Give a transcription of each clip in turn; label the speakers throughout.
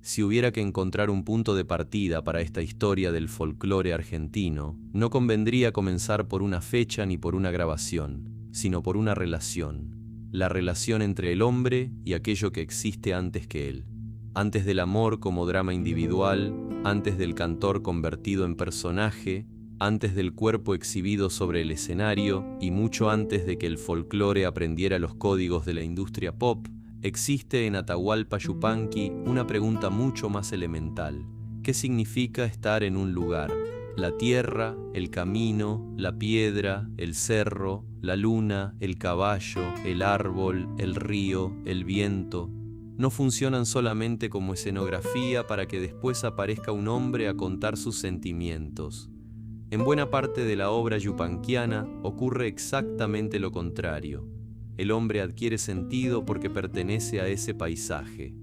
Speaker 1: Si hubiera que encontrar un punto de partida para esta historia del folclore argentino, no convendría comenzar por una fecha ni por una grabación, sino por una relación. La relación entre el hombre y aquello que existe antes que él. Antes del amor como drama individual, antes del cantor convertido en personaje, antes del cuerpo exhibido sobre el escenario y mucho antes de que el folclore aprendiera los códigos de la industria pop, existe en Atahualpa Yupanqui una pregunta mucho más elemental. ¿Qué significa estar en un lugar? La tierra, el camino, la piedra, el cerro, la luna, el caballo, el árbol, el río, el viento, no funcionan solamente como escenografía para que después aparezca un hombre a contar sus sentimientos. En buena parte de la obra yupanquiana ocurre exactamente lo contrario. El hombre adquiere sentido porque pertenece a ese paisaje.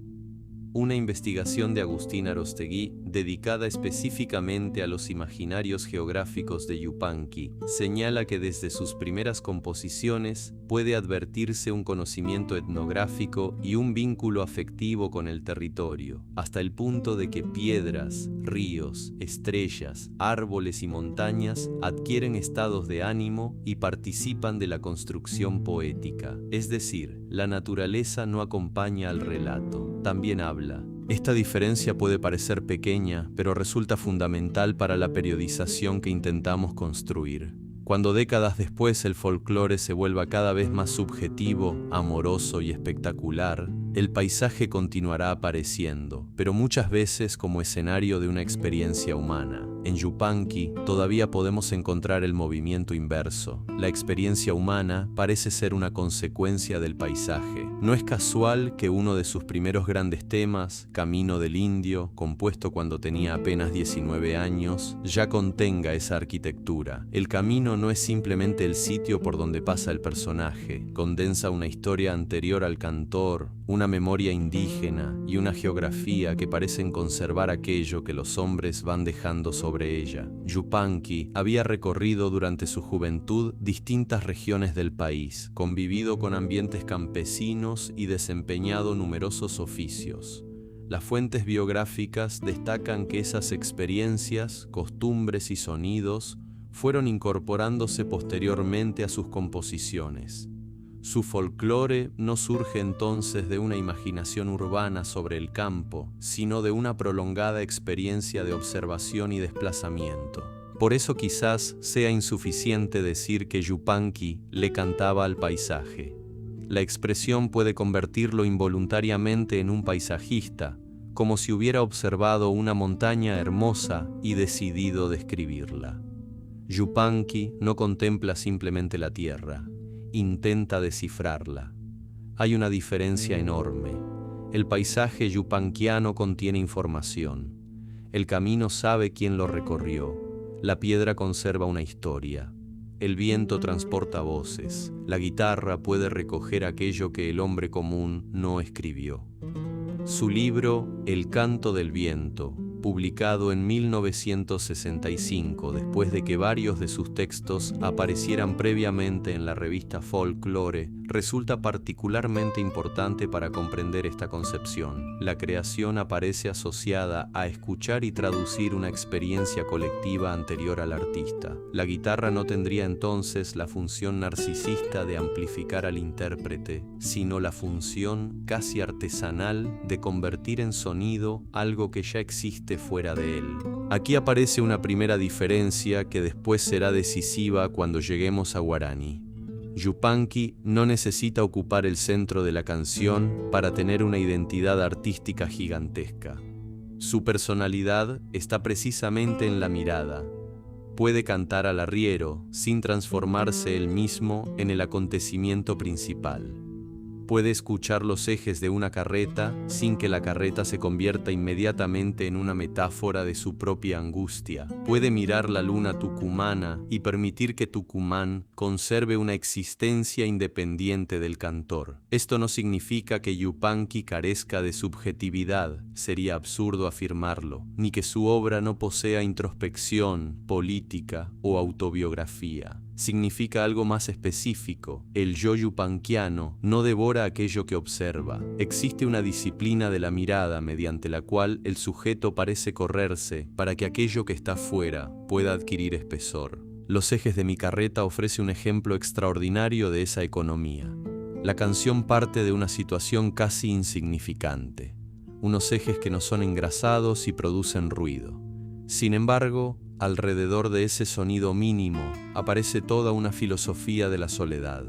Speaker 1: Una investigación de Agustín Arostegui, dedicada específicamente a los imaginarios geográficos de Yupanqui, señala que desde sus primeras composiciones puede advertirse un conocimiento etnográfico y un vínculo afectivo con el territorio, hasta el punto de que piedras, ríos, estrellas, árboles y montañas adquieren estados de ánimo y participan de la construcción poética. Es decir, la naturaleza no acompaña al relato, también habla. Esta diferencia puede parecer pequeña, pero resulta fundamental para la periodización que intentamos construir. Cuando décadas después el folclore se vuelva cada vez más subjetivo, amoroso y espectacular, el paisaje continuará apareciendo, pero muchas veces como escenario de una experiencia humana. En Yupanqui todavía podemos encontrar el movimiento inverso. La experiencia humana parece ser una consecuencia del paisaje. No es casual que uno de sus primeros grandes temas, Camino del Indio, compuesto cuando tenía apenas 19 años, ya contenga esa arquitectura. El camino no es simplemente el sitio por donde pasa el personaje, condensa una historia anterior al cantor, una memoria indígena y una geografía que parecen conservar aquello que los hombres van dejando sobre ella. Yupanqui había recorrido durante su juventud distintas regiones del país, convivido con ambientes campesinos y desempeñado numerosos oficios. Las fuentes biográficas destacan que esas experiencias, costumbres y sonidos fueron incorporándose posteriormente a sus composiciones. Su folclore no surge entonces de una imaginación urbana sobre el campo, sino de una prolongada experiencia de observación y desplazamiento. Por eso quizás sea insuficiente decir que Yupanqui le cantaba al paisaje. La expresión puede convertirlo involuntariamente en un paisajista, como si hubiera observado una montaña hermosa y decidido describirla. Yupanqui no contempla simplemente la tierra, intenta descifrarla. Hay una diferencia enorme. El paisaje yupanquiano contiene información. El camino sabe quién lo recorrió. La piedra conserva una historia. El viento transporta voces. La guitarra puede recoger aquello que el hombre común no escribió. Su libro, El canto del viento, publicado en 1965, después de que varios de sus textos aparecieran previamente en la revista Folklore, resulta particularmente importante para comprender esta concepción. La creación aparece asociada a escuchar y traducir una experiencia colectiva anterior al artista. La guitarra no tendría entonces la función narcisista de amplificar al intérprete, sino la función casi artesanal de convertir en sonido algo que ya existe fuera de él. Aquí aparece una primera diferencia que después será decisiva cuando lleguemos a Guarani. Yupanqui no necesita ocupar el centro de la canción para tener una identidad artística gigantesca. Su personalidad está precisamente en la mirada. Puede cantar al arriero sin transformarse él mismo en el acontecimiento principal. Puede escuchar los ejes de una carreta sin que la carreta se convierta inmediatamente en una metáfora de su propia angustia. Puede mirar la luna tucumana y permitir que Tucumán conserve una existencia independiente del cantor. Esto no significa que Yupanqui carezca de subjetividad, sería absurdo afirmarlo, ni que su obra no posea introspección, política o autobiografía. significa algo más específico. El yo yupanquiano no devora aquello que observa. Existe una disciplina de la mirada mediante la cual el sujeto parece correrse para que aquello que está fuera pueda adquirir espesor. Los ejes de mi carreta ofrece un ejemplo extraordinario de esa economía. La canción parte de una situación casi insignificante, unos ejes que no son engrasados y producen ruido. Sin embargo, alrededor de ese sonido mínimo aparece toda una filosofía de la soledad.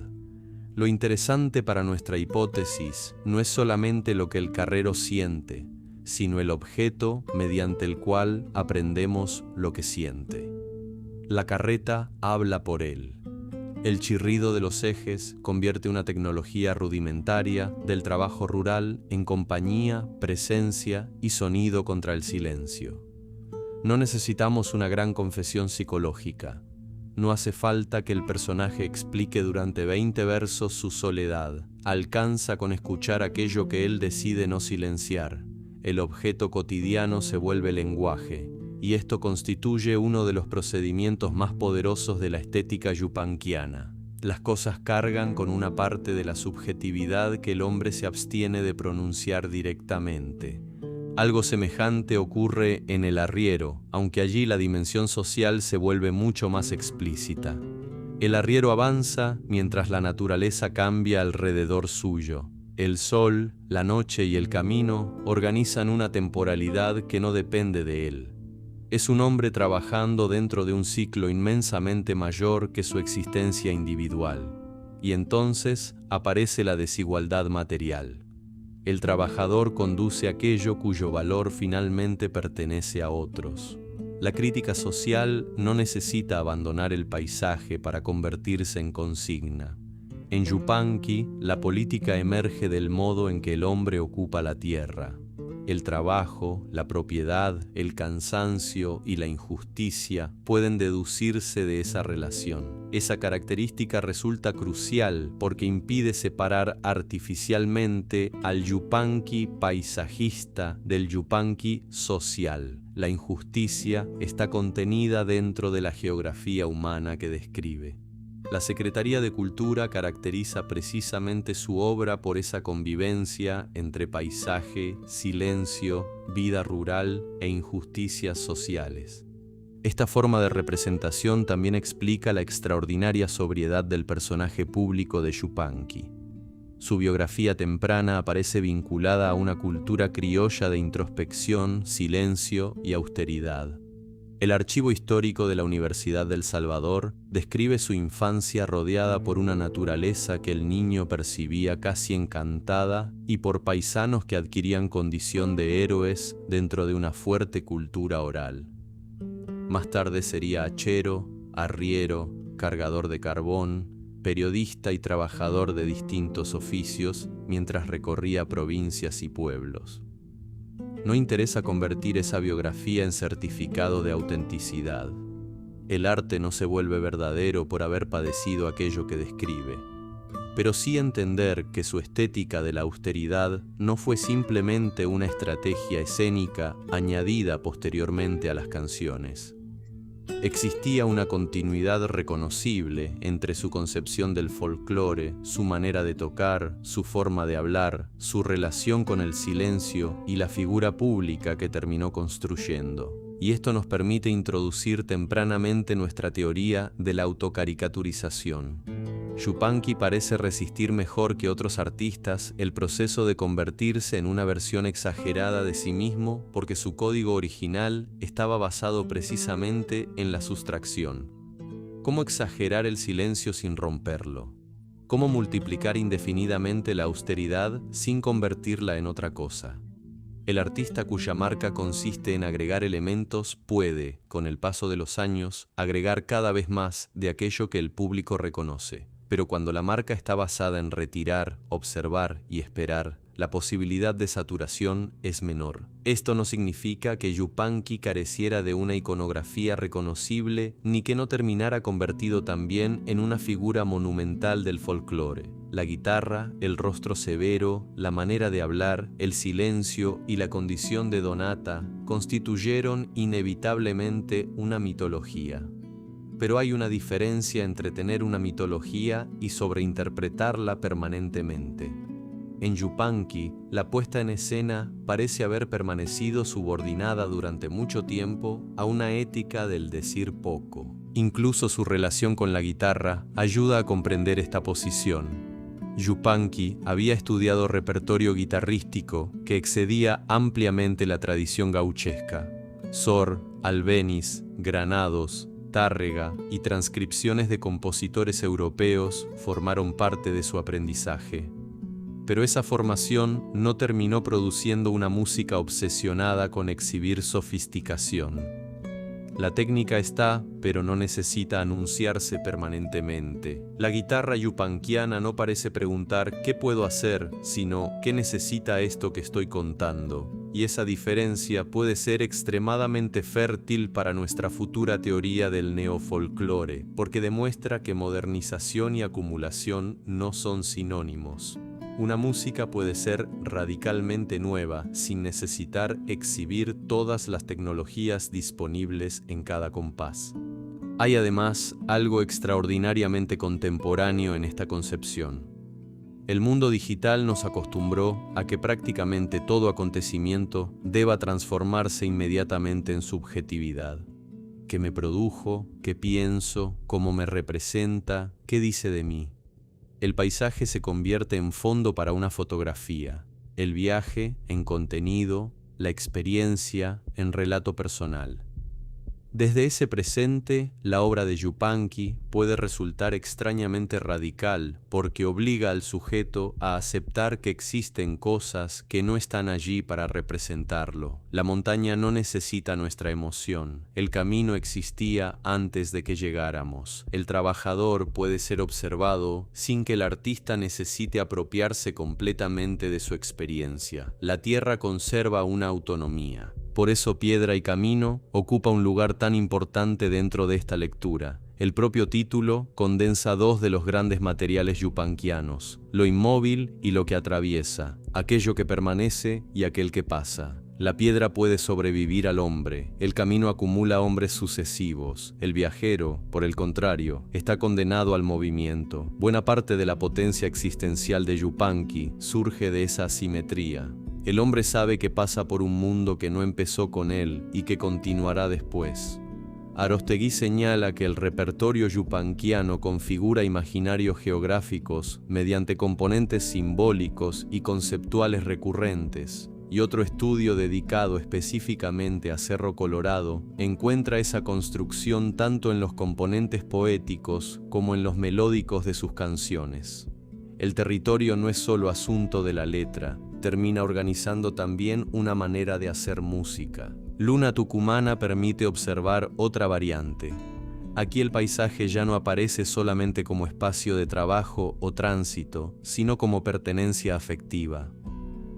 Speaker 1: Lo interesante para nuestra hipótesis no es solamente lo que el carrero siente, sino el objeto mediante el cual aprendemos lo que siente. La carreta habla por él. El chirrido de los ejes convierte una tecnología rudimentaria del trabajo rural en compañía, presencia y sonido contra el silencio. No necesitamos una gran confesión psicológica. No hace falta que el personaje explique durante 20 versos su soledad. Alcanza con escuchar aquello que él decide no silenciar. El objeto cotidiano se vuelve lenguaje, y esto constituye uno de los procedimientos más poderosos de la estética yupanquiana. Las cosas cargan con una parte de la subjetividad que el hombre se abstiene de pronunciar directamente. Algo semejante ocurre en el arriero, aunque allí la dimensión social se vuelve mucho más explícita. El arriero avanza mientras la naturaleza cambia alrededor suyo. El sol, la noche y el camino organizan una temporalidad que no depende de él. Es un hombre trabajando dentro de un ciclo inmensamente mayor que su existencia individual. Y entonces aparece la desigualdad material. El trabajador conduce aquello cuyo valor finalmente pertenece a otros. La crítica social no necesita abandonar el paisaje para convertirse en consigna. En Yupanqui, la política emerge del modo en que el hombre ocupa la tierra. El trabajo, la propiedad, el cansancio y la injusticia pueden deducirse de esa relación. Esa característica resulta crucial porque impide separar artificialmente al yupanqui paisajista del yupanqui social. La injusticia está contenida dentro de la geografía humana que describe. La Secretaría de Cultura caracteriza precisamente su obra por esa convivencia entre paisaje, silencio, vida rural e injusticias sociales. Esta forma de representación también explica la extraordinaria sobriedad del personaje público de Yupanqui. Su biografía temprana aparece vinculada a una cultura criolla de introspección, silencio y austeridad. El archivo histórico de la Universidad del Salvador describe su infancia rodeada por una naturaleza que el niño percibía casi encantada y por paisanos que adquirían condición de héroes dentro de una fuerte cultura oral. Más tarde sería hachero, arriero, cargador de carbón, periodista y trabajador de distintos oficios mientras recorría provincias y pueblos. No interesa convertir esa biografía en certificado de autenticidad. El arte no se vuelve verdadero por haber padecido aquello que describe, pero sí entender que su estética de la austeridad no fue simplemente una estrategia escénica añadida posteriormente a las canciones. Existía una continuidad reconocible entre su concepción del folclore, su manera de tocar, su forma de hablar, su relación con el silencio y la figura pública que terminó construyendo. Y esto nos permite introducir tempranamente nuestra teoría de la autocaricaturización. Yupanqui parece resistir mejor que otros artistas el proceso de convertirse en una versión exagerada de sí mismo porque su código original estaba basado precisamente en la sustracción. ¿Cómo exagerar el silencio sin romperlo? ¿Cómo multiplicar indefinidamente la austeridad sin convertirla en otra cosa? El artista cuya marca consiste en agregar elementos puede, con el paso de los años, agregar cada vez más de aquello que el público reconoce. Pero cuando la marca está basada en retirar, observar y esperar, la posibilidad de saturación es menor. Esto no significa que Yupanqui careciera de una iconografía reconocible ni que no terminara convertido también en una figura monumental del folclore. La guitarra, el rostro severo, la manera de hablar, el silencio y la condición de Donata constituyeron inevitablemente una mitología. pero hay una diferencia entre tener una mitología y sobreinterpretarla permanentemente. En Yupanqui, la puesta en escena parece haber permanecido subordinada durante mucho tiempo a una ética del decir poco. Incluso su relación con la guitarra ayuda a comprender esta posición. Yupanqui había estudiado repertorio guitarrístico que excedía ampliamente la tradición gauchesca. Sor, Albéniz, Granados, Tárrega y transcripciones de compositores europeos formaron parte de su aprendizaje. Pero esa formación no terminó produciendo una música obsesionada con exhibir sofisticación. La técnica está, pero no necesita anunciarse permanentemente. La guitarra yupanquiana no parece preguntar «¿qué puedo hacer?», sino «¿qué necesita esto que estoy contando?». Y esa diferencia puede ser extremadamente fértil para nuestra futura teoría del neofolclore, porque demuestra que modernización y acumulación no son sinónimos. Una música puede ser radicalmente nueva sin necesitar exhibir todas las tecnologías disponibles en cada compás. Hay además algo extraordinariamente contemporáneo en esta concepción. El mundo digital nos acostumbró a que prácticamente todo acontecimiento deba transformarse inmediatamente en subjetividad. ¿Qué me produjo? ¿Qué pienso? ¿Cómo me representa? ¿Qué dice de mí? El paisaje se convierte en fondo para una fotografía, el viaje en contenido, la experiencia en relato personal. Desde ese presente, la obra de Yupanqui puede resultar extrañamente radical porque obliga al sujeto a aceptar que existen cosas que no están allí para representarlo. La montaña no necesita nuestra emoción. El camino existía antes de que llegáramos. El trabajador puede ser observado sin que el artista necesite apropiarse completamente de su experiencia. La tierra conserva una autonomía. Por eso Piedra y Camino ocupa un lugar tan importante dentro de esta lectura. El propio título condensa dos de los grandes materiales yupanquianos, lo inmóvil y lo que atraviesa, aquello que permanece y aquel que pasa. La piedra puede sobrevivir al hombre, el camino acumula hombres sucesivos, el viajero, por el contrario, está condenado al movimiento. Buena parte de la potencia existencial de Yupanqui surge de esa asimetría. El hombre sabe que pasa por un mundo que no empezó con él y que continuará después. Aróstegui señala que el repertorio yupanquiano configura imaginarios geográficos mediante componentes simbólicos y conceptuales recurrentes, y otro estudio dedicado específicamente a Cerro Colorado encuentra esa construcción tanto en los componentes poéticos como en los melódicos de sus canciones. El territorio no es solo asunto de la letra, termina organizando también una manera de hacer música. Luna Tucumana permite observar otra variante. Aquí el paisaje ya no aparece solamente como espacio de trabajo o tránsito, sino como pertenencia afectiva.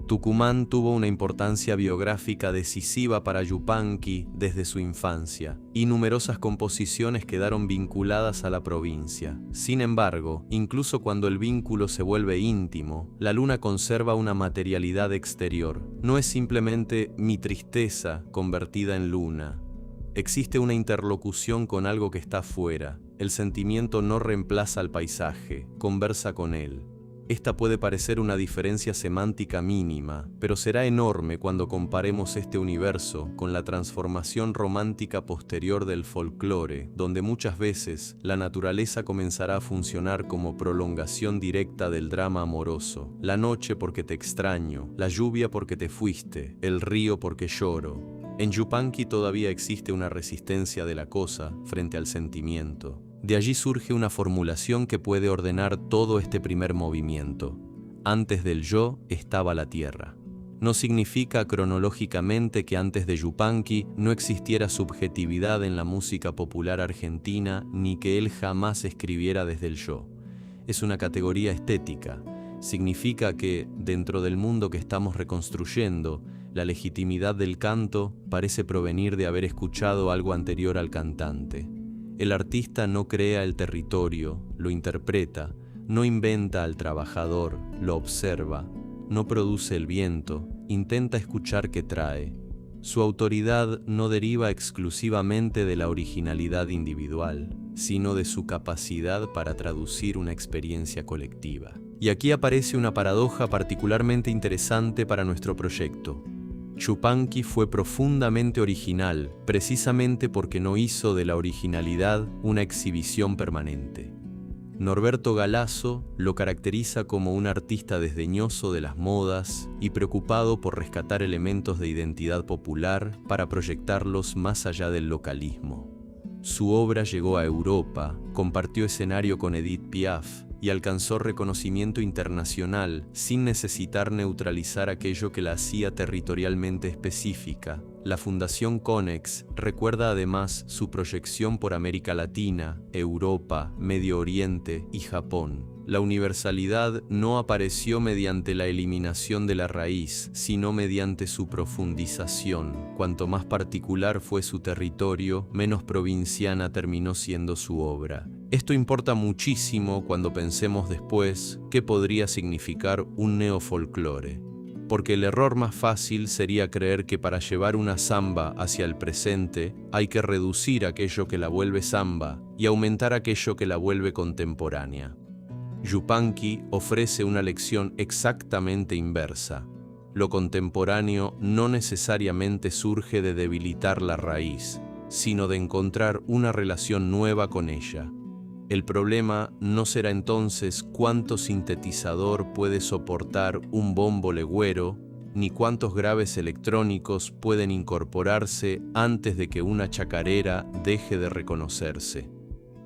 Speaker 1: Tucumán tuvo una importancia biográfica decisiva para Yupanqui desde su infancia, y numerosas composiciones quedaron vinculadas a la provincia. Sin embargo, incluso cuando el vínculo se vuelve íntimo, la luna conserva una materialidad exterior. No es simplemente mi tristeza convertida en luna. Existe una interlocución con algo que está fuera. El sentimiento no reemplaza al paisaje, conversa con él. Esta puede parecer una diferencia semántica mínima, pero será enorme cuando comparemos este universo con la transformación romántica posterior del folclore, donde muchas veces la naturaleza comenzará a funcionar como prolongación directa del drama amoroso. La noche porque te extraño, la lluvia porque te fuiste, el río porque lloro. En Yupanqui todavía existe una resistencia de la cosa frente al sentimiento. De allí surge una formulación que puede ordenar todo este primer movimiento. Antes del yo estaba la tierra. No significa cronológicamente que antes de Yupanqui no existiera subjetividad en la música popular argentina ni que él jamás escribiera desde el yo. Es una categoría estética. Significa que, dentro del mundo que estamos reconstruyendo, la legitimidad del canto parece provenir de haber escuchado algo anterior al cantante. El artista no crea el territorio, lo interpreta, no inventa al trabajador, lo observa, no produce el viento, intenta escuchar qué trae. Su autoridad no deriva exclusivamente de la originalidad individual. sino de su capacidad para traducir una experiencia colectiva. Y aquí aparece una paradoja particularmente interesante para nuestro proyecto. Yupanqui fue profundamente original, precisamente porque no hizo de la originalidad una exhibición permanente. Norberto Galasso lo caracteriza como un artista desdeñoso de las modas y preocupado por rescatar elementos de identidad popular para proyectarlos más allá del localismo. Su obra llegó a Europa, compartió escenario con Edith Piaf y alcanzó reconocimiento internacional sin necesitar neutralizar aquello que la hacía territorialmente específica. La Fundación Konex recuerda además su proyección por América Latina, Europa, Medio Oriente y Japón. La universalidad no apareció mediante la eliminación de la raíz, sino mediante su profundización. Cuanto más particular fue su territorio, menos provinciana terminó siendo su obra. Esto importa muchísimo cuando pensemos después qué podría significar un neofolclore. Porque el error más fácil sería creer que para llevar una samba hacia el presente hay que reducir aquello que la vuelve samba y aumentar aquello que la vuelve contemporánea. Yupanqui ofrece una lección exactamente inversa. Lo contemporáneo no necesariamente surge de debilitar la raíz, sino de encontrar una relación nueva con ella. El problema no será entonces cuánto sintetizador puede soportar un bombo legüero, ni cuántos graves electrónicos pueden incorporarse antes de que una chacarera deje de reconocerse.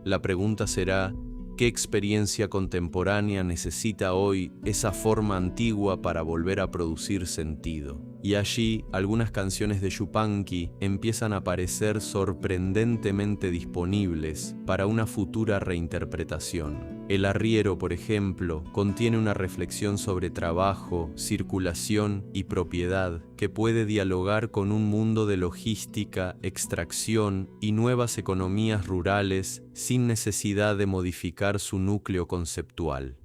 Speaker 1: La pregunta será, ¿qué experiencia contemporánea necesita hoy esa forma antigua para volver a producir sentido? Y allí, algunas canciones de Yupanqui empiezan a aparecer sorprendentemente disponibles para una futura reinterpretación. El arriero, por ejemplo, contiene una reflexión sobre trabajo, circulación y propiedad que puede dialogar con un mundo de logística, extracción y nuevas economías rurales sin necesidad de modificar su núcleo conceptual.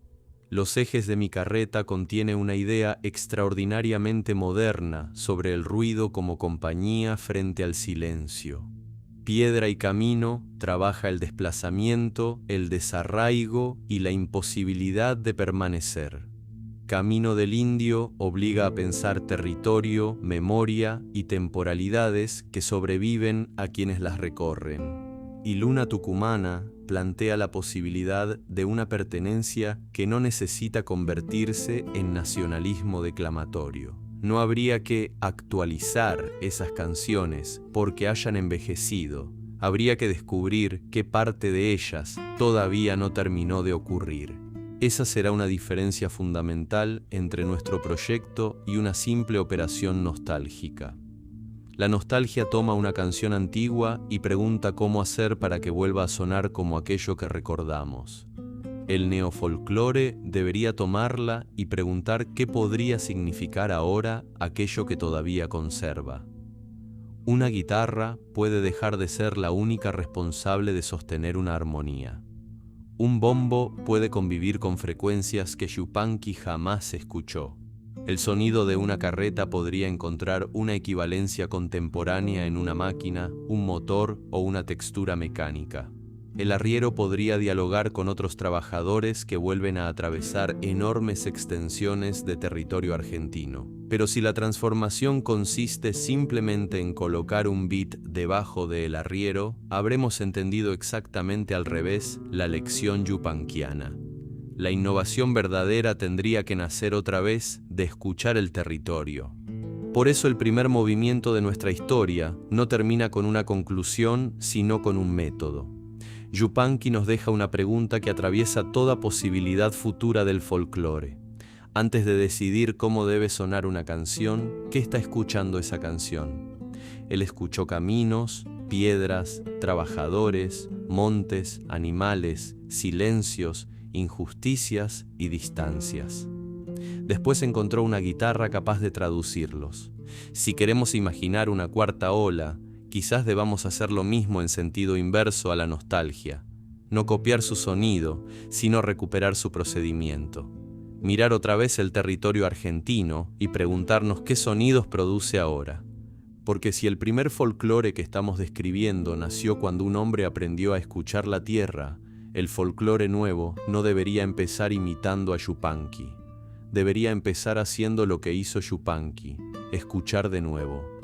Speaker 1: Los ejes de mi carreta contiene una idea extraordinariamente moderna sobre el ruido como compañía frente al silencio. Piedra y Camino trabaja el desplazamiento, el desarraigo y la imposibilidad de permanecer. Camino del Indio obliga a pensar territorio, memoria y temporalidades que sobreviven a quienes las recorren. Y Luna Tucumana plantea la posibilidad de una pertenencia que no necesita convertirse en nacionalismo declamatorio. No habría que actualizar esas canciones porque hayan envejecido. Habría que descubrir qué parte de ellas todavía no terminó de ocurrir. Esa será una diferencia fundamental entre nuestro proyecto y una simple operación nostálgica. La nostalgia toma una canción antigua y pregunta cómo hacer para que vuelva a sonar como aquello que recordamos. El neofolclore debería tomarla y preguntar qué podría significar ahora aquello que todavía conserva. Una guitarra puede dejar de ser la única responsable de sostener una armonía. Un bombo puede convivir con frecuencias que Yupanqui jamás escuchó. El sonido de una carreta podría encontrar una equivalencia contemporánea en una máquina, un motor o una textura mecánica. El arriero podría dialogar con otros trabajadores que vuelven a atravesar enormes extensiones de territorio argentino. Pero si la transformación consiste simplemente en colocar un beat debajo del arriero, habremos entendido exactamente al revés la lección yupanquiana. La innovación verdadera tendría que nacer otra vez de escuchar el territorio. Por eso el primer movimiento de nuestra historia no termina con una conclusión, sino con un método. Yupanqui nos deja una pregunta que atraviesa toda posibilidad futura del folclore. Antes de decidir cómo debe sonar una canción, ¿qué está escuchando esa canción? Él escuchó caminos, piedras, trabajadores, montes, animales, silencios, injusticias y distancias. Después encontró una guitarra capaz de traducirlos. Si queremos imaginar una cuarta ola, quizás debamos hacer lo mismo en sentido inverso a la nostalgia. No copiar su sonido, sino recuperar su procedimiento. Mirar otra vez el territorio argentino y preguntarnos qué sonidos produce ahora. Porque si el primer folclore que estamos describiendo nació cuando un hombre aprendió a escuchar la tierra, el folclore nuevo no debería empezar imitando a Yupanqui. Debería empezar haciendo lo que hizo Yupanqui, escuchar de nuevo.